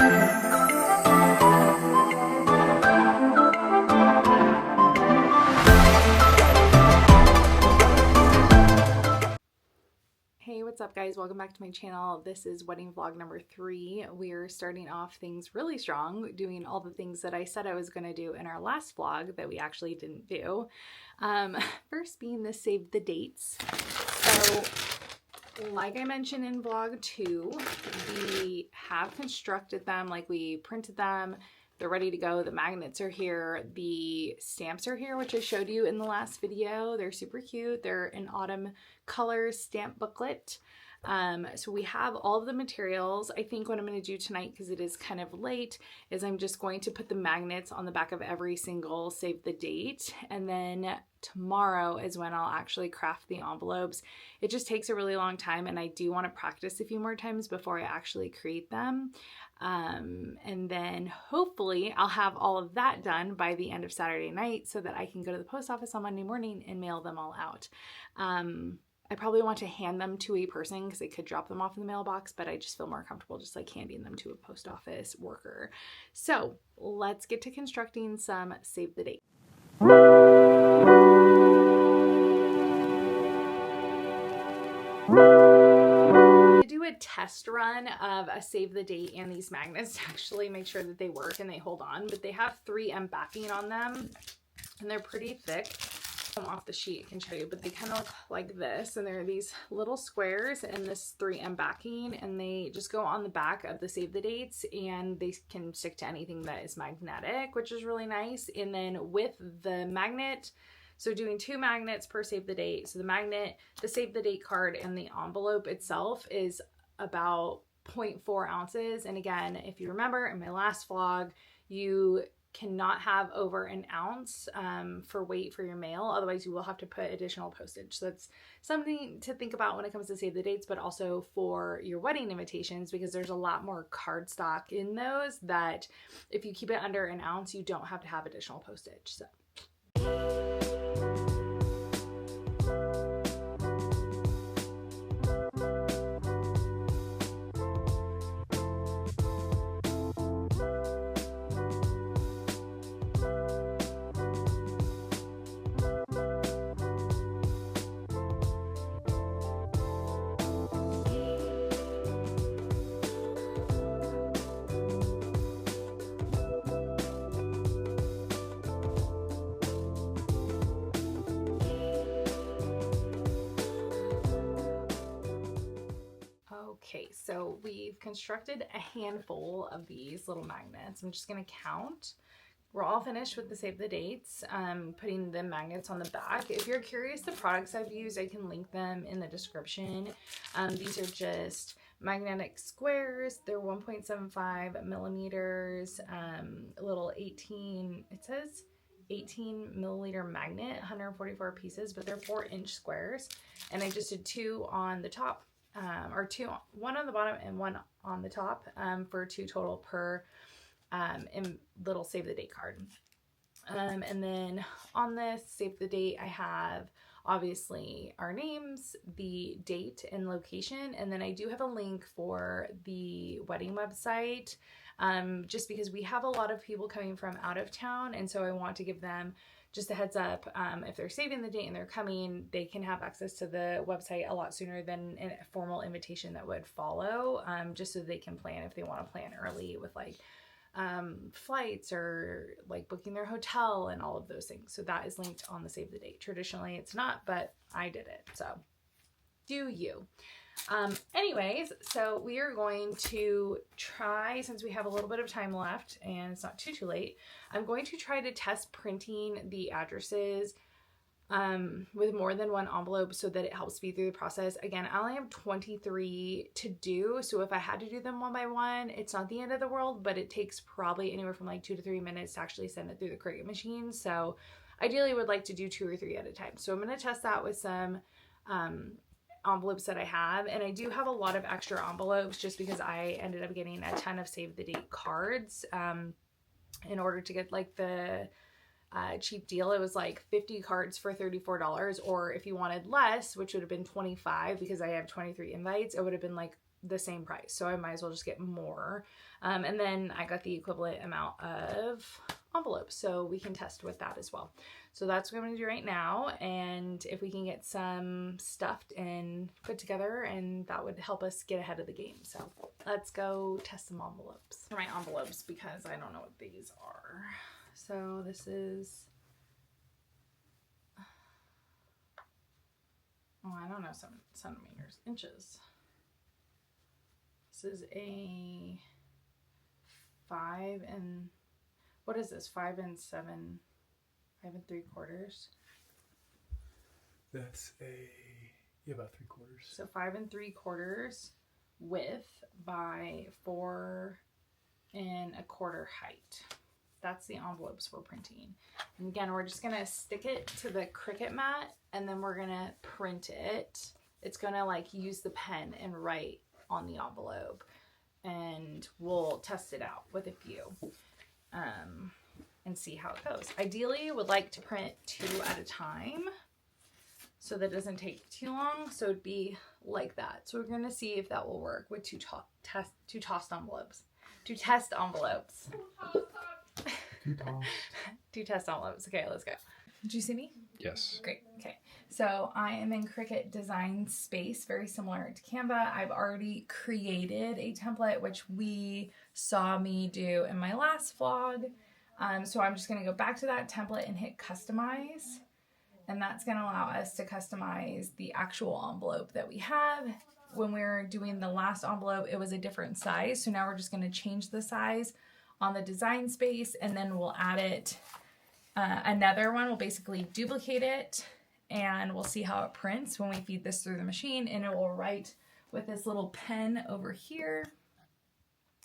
Hey, what's up guys? Welcome back to my channel. This is wedding vlog number 3. We're starting off things really strong, doing all the things that I said I was going to do in our last vlog that we actually didn't do. First being the save the dates. So like I mentioned in vlog 2, we have constructed them, like we printed them. They're ready to go. The magnets are here. The stamps are here, which I showed you in the last video. They're super cute. They're an autumn colors stamp booklet. So we have all of the materials. I think what I'm going to do tonight, because it is kind of late, is I'm just going to put the magnets on the back of every single save the date. And then tomorrow is when I'll actually craft the envelopes. It just takes a really long time, and I do want to practice a few more times before I actually create them. And then hopefully I'll have all of that done by the end of Saturday night so that I can go to the post office on Monday morning and mail them all out. I probably want to hand them to a person because I could drop them off in the mailbox, but I just feel more comfortable just like handing them to a post office worker. So let's get to constructing some save the date. Do a test run of a save the date and these magnets to actually make sure that they work and they hold on, but they have 3M backing on them and they're pretty thick. I'm off the sheet, I can show you, but they kind of look like this, and there are these little squares and this 3M backing, and they just go on the back of the save the dates, and they can stick to anything that is magnetic, which is really nice. And then with the magnet, so doing 2 magnets per save the date. So the magnet, the save the date card, and the envelope itself is about 0.4 ounces. And again, if you remember in my last vlog, you cannot have over an ounce for weight for your mail. Otherwise you will have to put additional postage. So that's something to think about when it comes to save the dates, but also for your wedding invitations, because there's a lot more cardstock in those that if you keep it under an ounce, you don't have to have additional postage. So okay, so we've constructed a handful of these little magnets. I'm just going to count. We're all finished with the save the dates, putting the magnets on the back. If you're curious the products I've used, I can link them in the description. These are just magnetic squares. They're 1.75 millimeters, a little 18, it says 18 milliliter magnet, 144 pieces, but they're 4-inch squares. And I just did 2 on the top. One on the bottom and 1 on the top, for 2 total per little save the date card. And then on this save the date, I have obviously our names, the date and location, and then I do have a link for the wedding website, just because we have a lot of people coming from out of town, and so I want to give them just a heads up. If they're saving the date and they're coming, they can have access to the website a lot sooner than a formal invitation that would follow, just so they can plan if they want to plan early with like flights or like booking their hotel and all of those things. So that is linked on the save the date. Traditionally it's not, but I did it, so do you. Anyways, so we are going to try, since we have a little bit of time left and it's not too late, I'm going to try to test printing the addresses with more than 1 envelope so that it helps speed through the process. Again, I only have 23 to do, so if I had to do them one by one, it's not the end of the world, but it takes probably anywhere from like 2 to 3 minutes to actually send it through the Cricut machine. So ideally would like to do 2 or 3 at a time. So I'm going to test that with some envelopes that I have, and I do have a lot of extra envelopes just because I ended up getting a ton of save the date cards in order to get like the cheap deal. It was like 50 cards for $34, or if you wanted less, which would have been 25 because I have 23 invites, it would have been like the same price. So I might as well just get more. And then I got the equivalent amount of envelopes, so we can test with that as well. So that's what I'm gonna do right now. And if we can get some stuffed and put together, and that would help us get ahead of the game. So let's go test some envelopes. For my envelopes, because I don't know what these are. So this is, oh, I don't know, centimeters, inches. This is a 5 and, what is this? 5 and 7, 5 3/4. That's about 3/4. So 5 3/4 width by 4 1/4 height. That's the envelopes we're printing. And again, we're just gonna stick it to the Cricut mat, and then we're gonna print it. It's gonna like use the pen and write on the envelope, and we'll test it out with a few and see how it goes. Ideally, would like to print 2 at a time so that it doesn't take too long. So it'd be like that. So we're gonna see if that will work with two test envelopes. Two test envelopes. Okay, let's go. Did you see me? Yes. Great. Okay. So I am in Cricut Design Space, very similar to Canva. I've already created a template, which we saw me do in my last vlog. So I'm just going to go back to that template and hit customize. And that's going to allow us to customize the actual envelope that we have. When we were doing the last envelope, it was a different size. So now we're just going to change the size on the design space, and then we'll add it. Another one, we'll basically duplicate it, and we'll see how it prints when we feed this through the machine, and it will write with this little pen over here.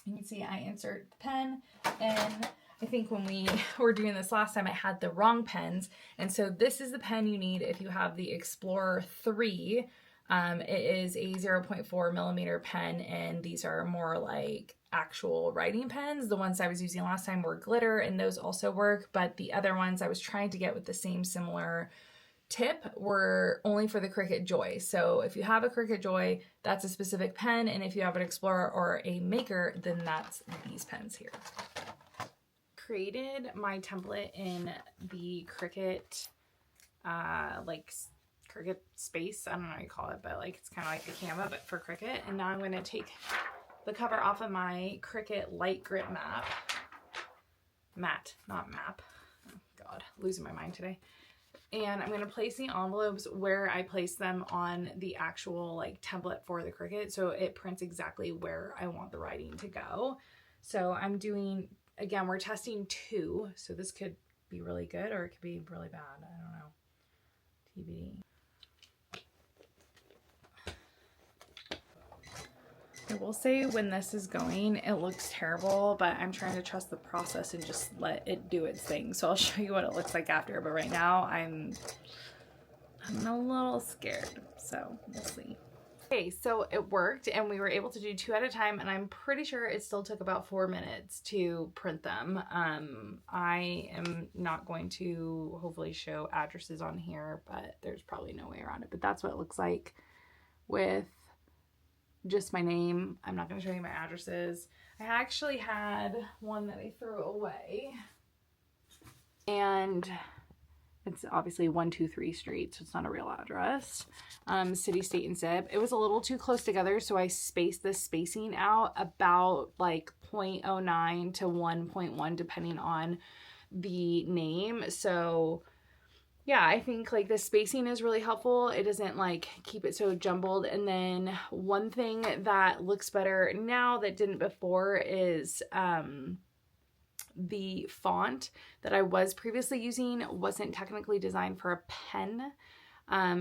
You can see I insert the pen, and I think when we were doing this last time, I had the wrong pens, and so this is the pen you need if you have the Explorer 3. It is a 0.4 millimeter pen, and these are more like actual writing pens. The ones I was using last time were glitter, and those also work, but the other ones I was trying to get with the same similar tip were only for the Cricut Joy. So if you have a Cricut Joy, that's a specific pen, and if you have an Explorer or a Maker, then that's these pens here. Created my template in the Cricut Cricut Space. I don't know how you call it, but like it's kind of like a Canva, but for Cricut. And now I'm going to take the cover off of my Cricut Light Grip mat, not map. Oh God, losing my mind today. And I'm going to place the envelopes where I place them on the actual like template for the Cricut, so it prints exactly where I want the writing to go. So I'm doing, again, we're testing 2, so this could be really good or it could be really bad. I don't know. TBD. I will say when this is going, it looks terrible, but I'm trying to trust the process and just let it do its thing. So I'll show you what it looks like after, but right now I'm a little scared, so we'll see. Okay, so it worked and we were able to do 2 at a time, and I'm pretty sure it still took about 4 minutes to print them. I am not going to hopefully show addresses on here, but there's probably no way around it, but that's what it looks like with just my name. I'm not going to show you my addresses. I actually had one that I threw away, and it's obviously 123 Street, so it's not a real address. City, state, and zip. It was a little too close together, so I spaced the spacing out about like 0.09 to 1.1 depending on the name. So yeah, I think like the spacing is really helpful. It doesn't like keep it so jumbled. And then one thing that looks better now that didn't before is the font that I was previously using wasn't technically designed for a pen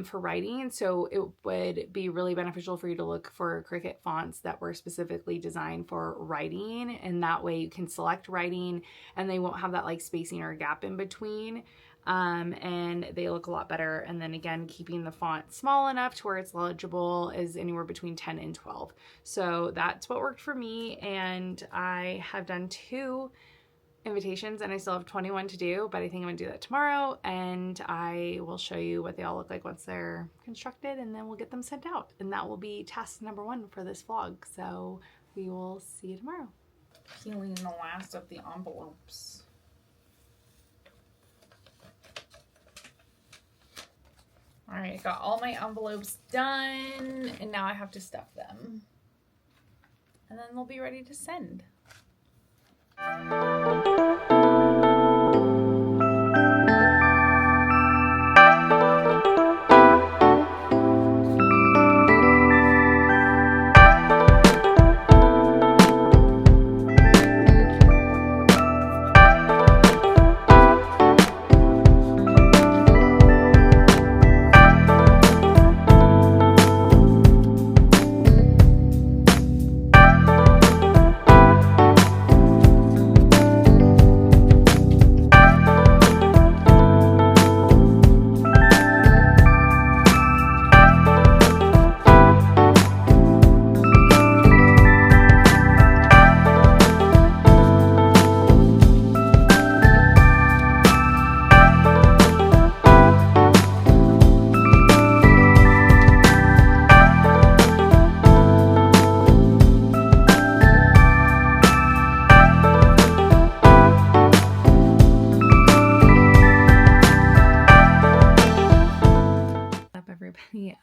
for writing. So it would be really beneficial for you to look for Cricut fonts that were specifically designed for writing. And that way you can select writing and they won't have that like spacing or gap in between. And they look a lot better. And then again, keeping the font small enough to where it's legible is anywhere between 10 and 12. So that's what worked for me. And I have done 2 invitations and I still have 21 to do, but I think I'm gonna do that tomorrow, and I will show you what they all look like once they're constructed, and then we'll get them sent out, and that will be task number 1 for this vlog. So we will see you tomorrow. Peeling the last of the envelopes. All right, got all my envelopes done, and now I have to stuff them, and then they'll be ready to send.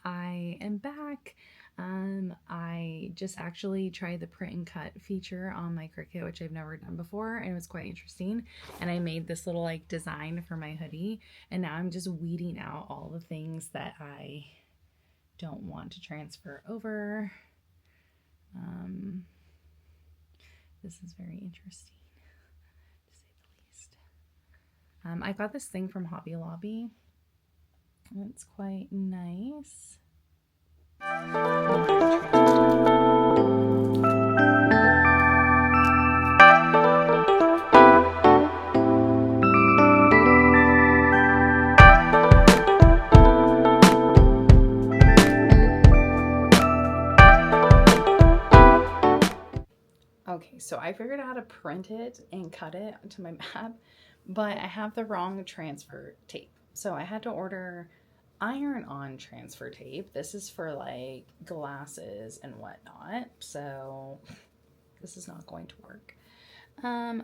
I am back. I just actually tried the print and cut feature on my Cricut, which I've never done before, and it was quite interesting. And I made this little like design for my hoodie, and now I'm just weeding out all the things that I don't want to transfer over. This is very interesting, to say the least. I got this thing from Hobby Lobby. It's quite nice. Okay, so I figured out how to print it and cut it to my map, but I have the wrong transfer tape. So I had to order iron-on transfer tape. This is for like glasses and whatnot, so this is not going to work.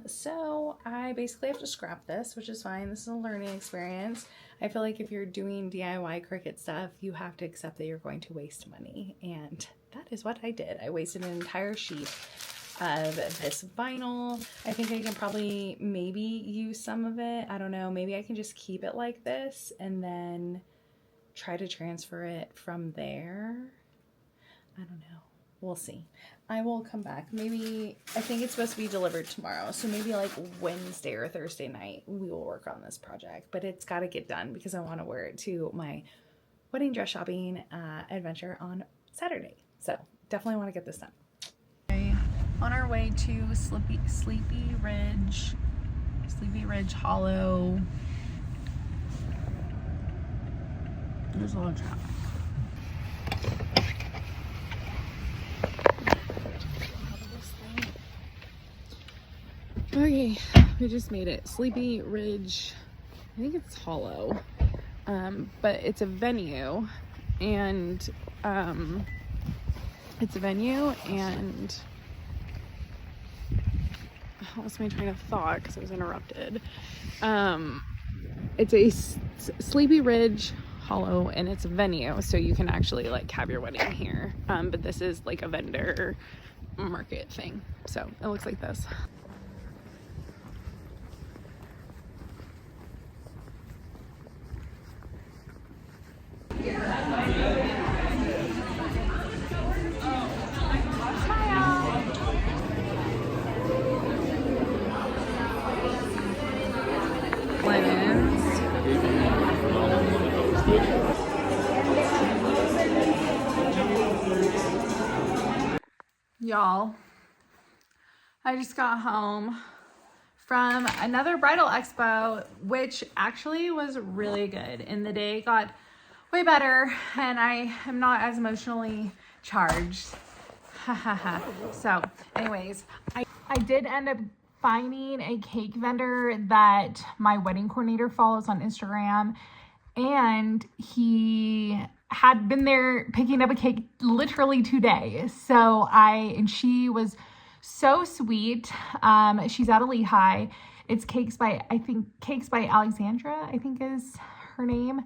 So I basically have to scrap this, which is fine. This is a learning experience. I feel like if you're doing DIY Cricut stuff, you have to accept that you're going to waste money, and that is what I did. I wasted an entire sheet of this vinyl. I think I can probably maybe use some of it. I don't know. Maybe I can just keep it like this and then try to transfer it from there. I don't know. We'll see. I will come back. Maybe, I think it's supposed to be delivered tomorrow. So maybe like Wednesday or Thursday night, we will work on this project. But it's got to get done because I want to wear it to my wedding dress shopping adventure on Saturday. So definitely want to get this done. Okay, on our way to Sleepy Ridge Hollow. There's a lot of traffic. Okay, we just made it. Sleepy Ridge, I think it's Hollow, but it's a venue, and I lost my train of thought because I was interrupted. It's a Sleepy Ridge Hollow, and it's a venue, so you can actually like have your wedding here, but this is like a vendor market thing, so it looks like this. Y'all, I just got home from another Bridal Expo, which actually was really good, and the day got way better, and I am not as emotionally charged. So anyways, I did end up finding a cake vendor that my wedding coordinator follows on Instagram, and he had been there picking up a cake literally today. And she was so sweet. She's out of Lehigh. It's Cakes by Alexandra, I think is her name.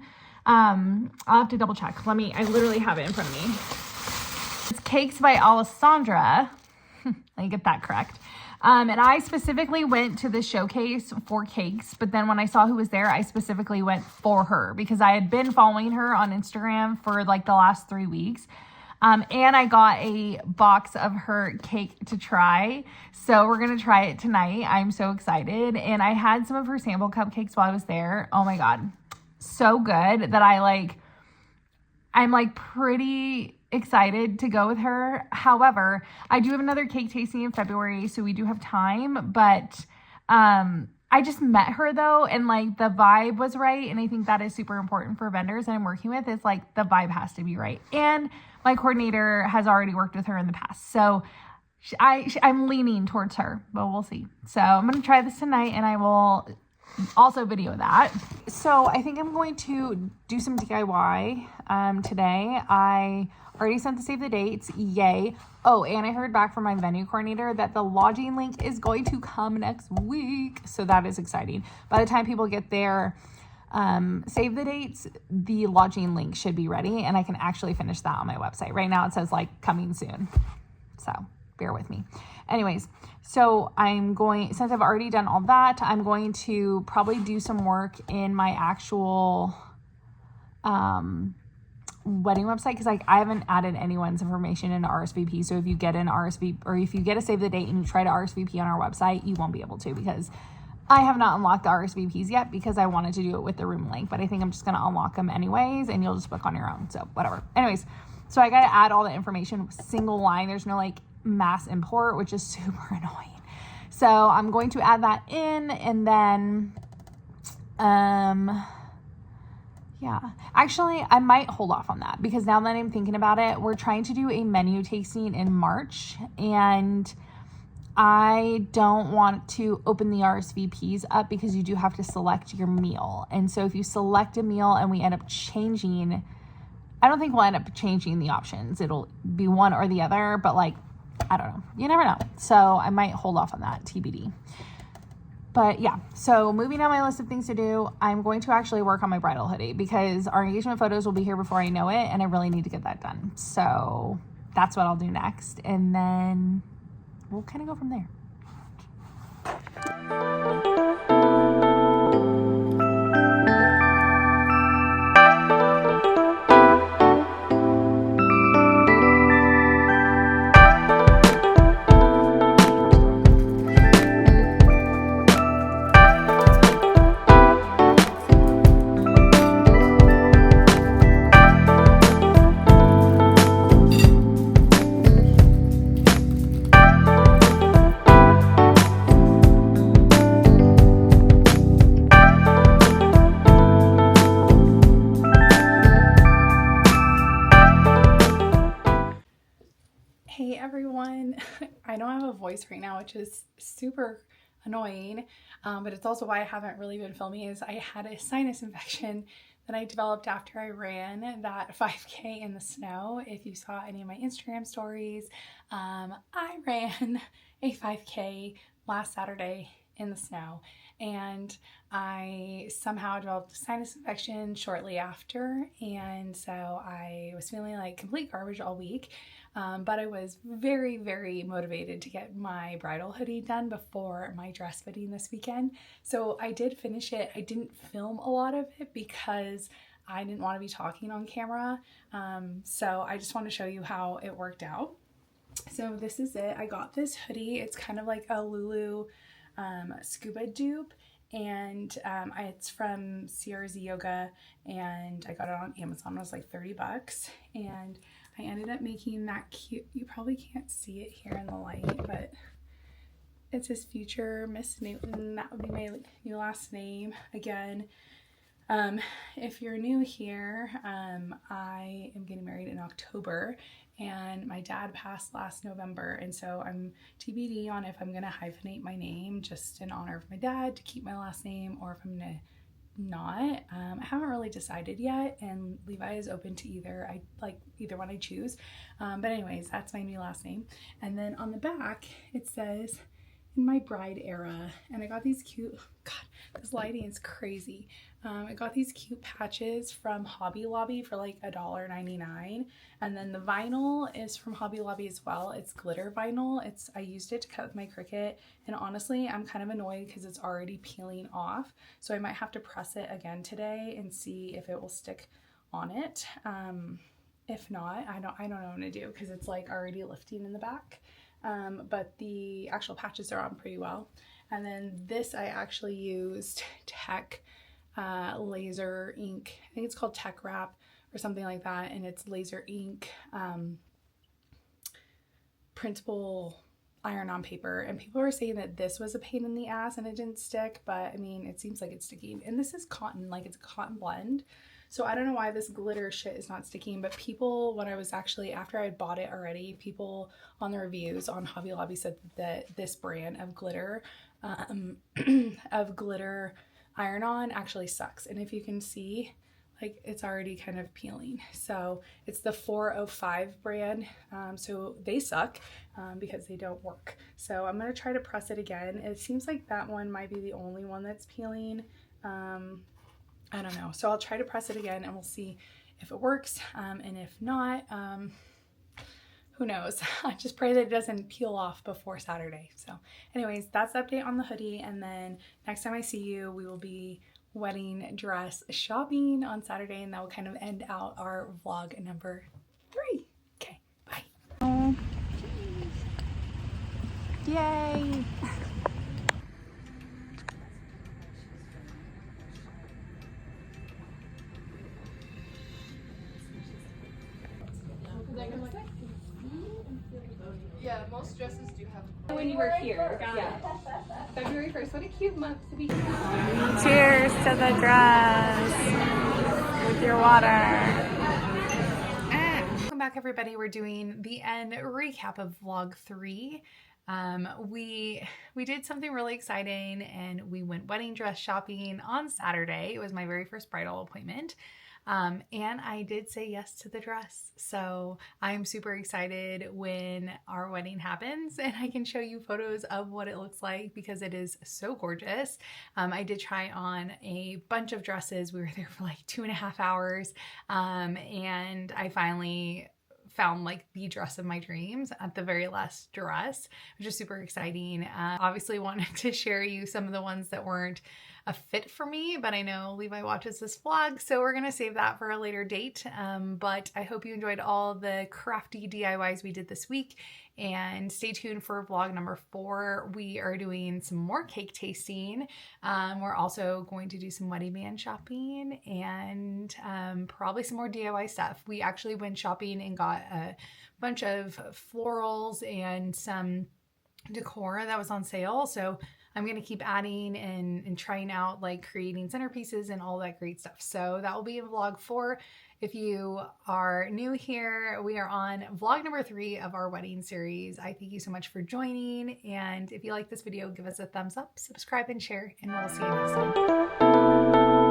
I'll have to double check. I literally have it in front of me. It's Cakes by Alessandra. Let me get that correct. And I specifically went to the showcase for cakes, but then when I saw who was there, I specifically went for her because I had been following her on Instagram for like the last 3 weeks. And I got a box of her cake to try. So we're going to try it tonight. I'm so excited. And I had some of her sample cupcakes while I was there. Oh my God. So good that I'm like pretty excited to go with her. However, I do have another cake tasting in February, so we do have time, but I just met her though, and like the vibe was right, and I think that is super important for vendors that I'm working with. Is like the vibe has to be right, and my coordinator has already worked with her in the past, so I'm leaning towards her, but we'll see. So I'm gonna try this tonight, and I will also video that. So I think I'm going to do some DIY today. I already sent the save the dates. Yay. Oh, and I heard back from my venue coordinator that the lodging link is going to come next week. So that is exciting. By the time people get their save the dates, the lodging link should be ready, and I can actually finish that on my website. Right now it says like coming soon. So bear with me. Anyways, so since I've already done all that, I'm going to probably do some work in my actual wedding website, because like I haven't added anyone's information into RSVP. So if you get an RSVP, or if you get a save the date and you try to RSVP on our website, you won't be able to, because I have not unlocked the RSVPs yet, because I wanted to do it with the room link, but I think I'm just going to unlock them anyways, and you'll just book on your own. So whatever. Anyways, so I got to add all the information, single line. There's no like mass import, which is super annoying. So I'm going to add that in, and then yeah, actually I might hold off on that, because now that I'm thinking about it, we're trying to do a menu tasting in March, and I don't want to open the RSVPs up, because you do have to select your meal. And so if you select a meal and we end up changing, I don't think we'll end up changing the options. It'll be one or the other, but like, I don't know. You never know. So I might hold off on that, TBD. But yeah, so moving on my list of things to do, I'm going to actually work on my bridal hoodie, because our engagement photos will be here before I know it, and I really need to get that done. So that's what I'll do next, and then we'll kind of go from there. Hey everyone, I don't have a voice right now, which is super annoying, but it's also why I haven't really been filming. Is I had a sinus infection that I developed after I ran that 5K in the snow. If you saw any of my Instagram stories, I ran a 5K last Saturday in the snow, and I somehow developed a sinus infection shortly after, and so I was feeling like complete garbage all week. But I was very, very motivated to get my bridal hoodie done before my dress fitting this weekend. So I did finish it. I didn't film a lot of it because I didn't want to be talking on camera. So I just want to show you how it worked out. So this is it. I got this hoodie. It's kind of like a Lulu scuba dupe, and it's from CRZ Yoga, and I got it on Amazon. It was like $30, and I ended up making that cute, you probably can't see it here in the light, but it says Future Miss Newton. That would be my new last name. Again, If you're new here, I am getting married in October, and my dad passed last November, and so I'm TBD on if I'm gonna hyphenate my name just in honor of my dad to keep my last name, or if I'm gonna not. I haven't really decided yet, and Levi is open to either. I like either one I choose. But anyways, that's my new last name. And then on the back it says in my bride era, and I got these cute, God, this lighting is crazy. I got these cute patches from Hobby Lobby for like $1.99, and then the vinyl is from Hobby Lobby as well. It's glitter vinyl. I used it to cut with my Cricut, and honestly I'm kind of annoyed because it's already peeling off, so I might have to press it again today and see if it will stick on it. If not, I don't know what I'm gonna do because it's like already lifting in the back. But the actual patches are on pretty well. And then this I actually used Tech laser ink. I think it's called Tech Wrap or something like that, and it's laser ink printable iron-on paper. And people were saying that this was a pain in the ass and it didn't stick, but I mean, it seems like it's sticking. And this is cotton, like it's a cotton blend. So I don't know why this glitter shit is not sticking, but people, when I was actually, after I had bought it already, people on the reviews on Hobby Lobby said that this brand of glitter, iron-on actually sucks. And if you can see, like it's already kind of peeling. So it's the 405 brand. So they suck because they don't work. So I'm gonna try to press it again. It seems like that one might be the only one that's peeling. I don't know. So I'll try to press it again and we'll see if it works. And if not, who knows? I just pray that it doesn't peel off before Saturday. So anyways, that's the update on the hoodie. And then next time I see you, we will be wedding dress shopping on Saturday, and that will kind of end out our vlog number 3. Okay, bye. Oh, yay. Yeah, most dresses do have. When you were here, yeah. February 1st, what a cute month to be here. Cheers to the dress with your water. Welcome back, everybody. We're doing the end recap of vlog 3. We did something really exciting, and we went wedding dress shopping on Saturday. It was my very first bridal appointment. And I did say yes to the dress. So I'm super excited when our wedding happens and I can show you photos of what it looks like because it is so gorgeous. I did try on a bunch of dresses. We were there for like 2.5 hours. And I finally found like the dress of my dreams at the very last dress, which is super exciting. Obviously wanted to share you some of the ones that weren't a fit for me, but I know Levi watches this vlog, so we're gonna save that for a later date. But I hope you enjoyed all the crafty DIYs we did this week, and stay tuned for vlog number 4. We are doing some more cake tasting. We're also going to do some wedding band shopping and probably some more DIY stuff. We actually went shopping and got a bunch of florals and some decor that was on sale, so I'm going to keep adding and trying out like creating centerpieces and all that great stuff. So that will be in vlog 4. If you are new here, we are on vlog number 3 of our wedding series. I thank you so much for joining. And if you like this video, give us a thumbs up, subscribe, and share, and we'll see you next time.